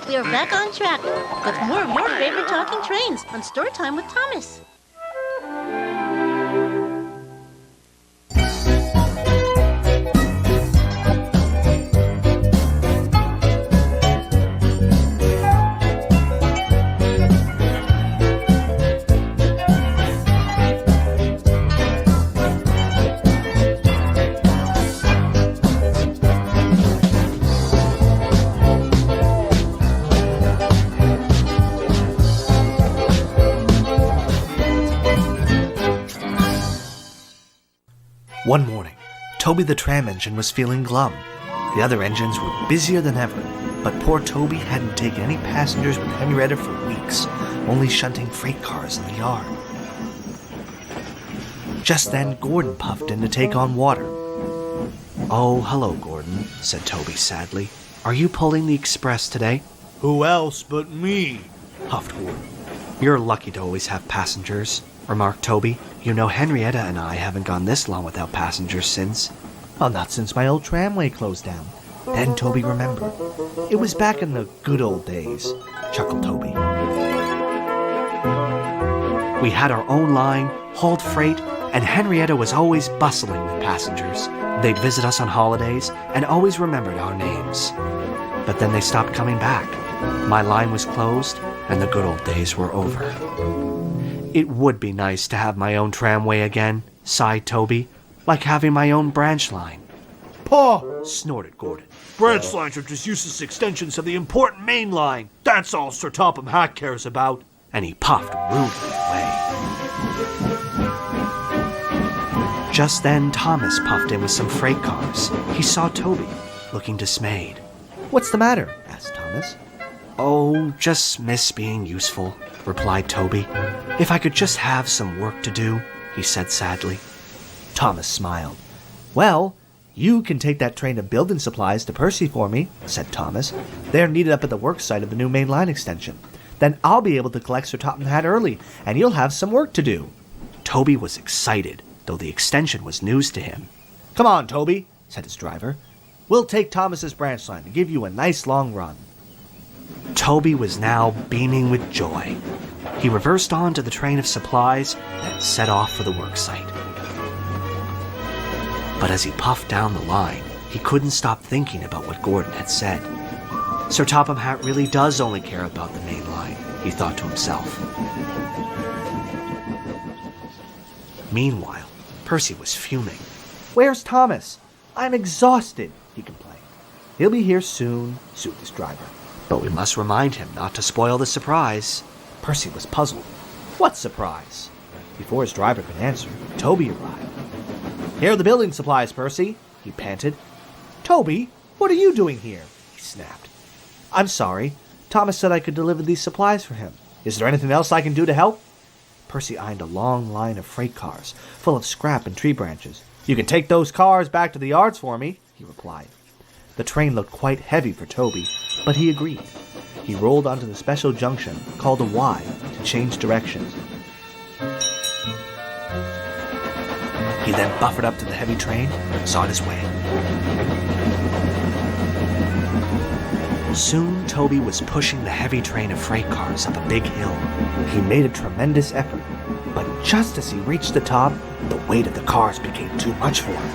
We are back on track with more of your favorite talking trains on Storytime with Thomas. One morning, Toby the tram engine was feeling glum. The other engines were busier than ever, but poor Toby hadn't taken any passengers with Henrietta for weeks, only shunting freight cars in the yard. Just then, Gordon puffed in to take on water. "Oh, hello, Gordon," said Toby sadly. "Are you pulling the express today?" "Who else but me?" huffed Gordon. "You're lucky to always have passengers," remarked Toby. "You know Henrietta and I haven't gone this long without passengers since." "Well, not since my old tramway closed down." Then Toby remembered. "It was back in the good old days," chuckled Toby. "We had our own line, hauled freight, and Henrietta was always bustling with passengers. They'd visit us on holidays and always remembered our names. But then they stopped coming back. My line was closed, and the good old days were over." "It would be nice to have my own tramway again," sighed Toby, "like having my own branch line." "Paw!" snorted Gordon. "Branch lines are just useless extensions of the important main line. That's all Sir Topham Hatt cares about." And he puffed rudely away. Just then, Thomas puffed in with some freight cars. He saw Toby, looking dismayed. "What's the matter?" asked Thomas. "Oh, just miss being useful," replied Toby. "If I could just have some work to do," he said sadly. Thomas smiled. "Well, you can take that train of building supplies to Percy for me," said Thomas. "They're needed up at the work site of the new main line extension. Then I'll be able to collect Sir Topham Hatt early, and you'll have some work to do." Toby was excited, though the extension was news to him. "Come on, Toby," said his driver. "We'll take Thomas's branch line and give you a nice long run." Toby was now beaming with joy. He reversed on to the train of supplies, then set off for the worksite. But as he puffed down the line, he couldn't stop thinking about what Gordon had said. Sir Topham Hatt really does only care about the main line, he thought to himself. Meanwhile, Percy was fuming. "Where's Thomas? I'm exhausted," he complained. "He'll be here soon," soothed his driver. "But we must remind him not to spoil the surprise." Percy was puzzled. "What surprise?" Before his driver could answer, Toby arrived. "Here are the building supplies, Percy," he panted. "Toby, what are you doing here?" he snapped. "I'm sorry. Thomas said I could deliver these supplies for him. Is there anything else I can do to help?" Percy eyed a long line of freight cars, full of scrap and tree branches. "You can take those cars back to the yards for me," he replied. The train looked quite heavy for Toby, but he agreed. He rolled onto the special junction, called a Y, to change directions. He then buffered up to the heavy train and was on his way. Soon, Toby was pushing the heavy train of freight cars up a big hill. He made a tremendous effort, but just as he reached the top, the weight of the cars became too much for him.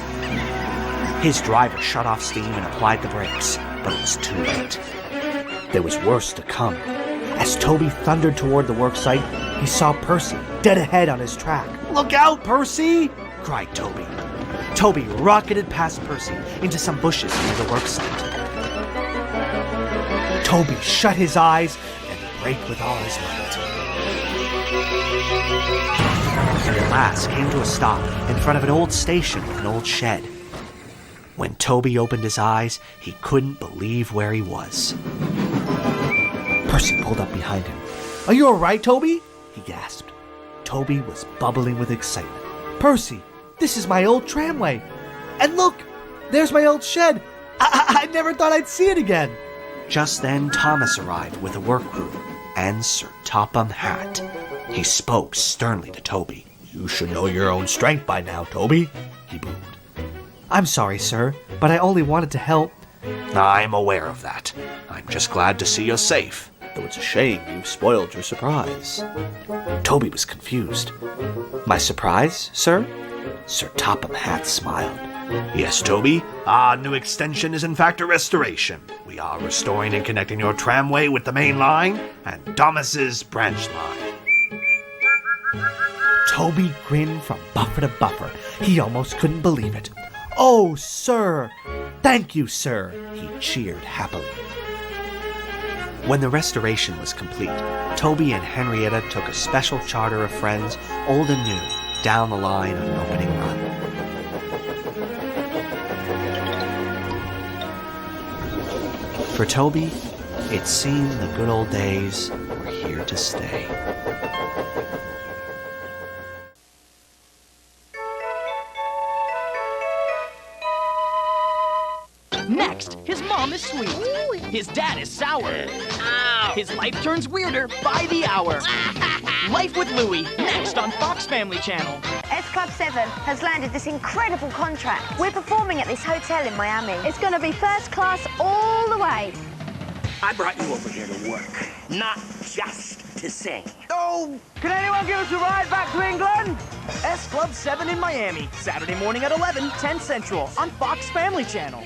His driver shut off steam and applied the brakes, but it was too late. There was worse to come. As Toby thundered toward the worksite, he saw Percy dead ahead on his track. "Look out, Percy!" cried Toby. Toby rocketed past Percy into some bushes near the worksite. Toby shut his eyes and braked with all his might. He at last came to a stop in front of an old station with an old shed. When Toby opened his eyes, he couldn't believe where he was. Percy pulled up behind him. "Are you all right, Toby?" he gasped. Toby was bubbling with excitement. "Percy, this is my old tramway. And look, there's my old shed. I never thought I'd see it again." Just then, Thomas arrived with a work crew and Sir Topham Hatt. He spoke sternly to Toby. "You should know your own strength by now, Toby," he boomed. "I'm sorry, sir, but I only wanted to help. I'm aware of that. I'm just glad to see you're safe, though it's a shame you spoiled your surprise. Toby was confused. My surprise, sir? Sir Topham Hatt smiled. Yes, Toby. Our new extension is in fact a restoration. We are restoring and connecting your tramway with the main line and Thomas's branch line. Toby grinned from buffer to buffer. He almost couldn't believe it. Oh, sir! Thank you, sir! He cheered happily. When the restoration was complete, Toby and Henrietta took a special charter of friends, old and new, down the line on an opening run. For Toby, it seemed the good old days were here to stay. Next, his mom is sweet. His dad is sour. His life turns weirder by the hour. Life with Louie, next on Fox Family Channel. S Club 7 has landed this incredible contract. We're performing at this hotel in Miami. It's going to be first class all the way. I brought you over here to work, not just to sing. Oh, can anyone give us a ride back to England? S Club 7 in Miami, Saturday morning at 11, 10 Central on Fox Family Channel.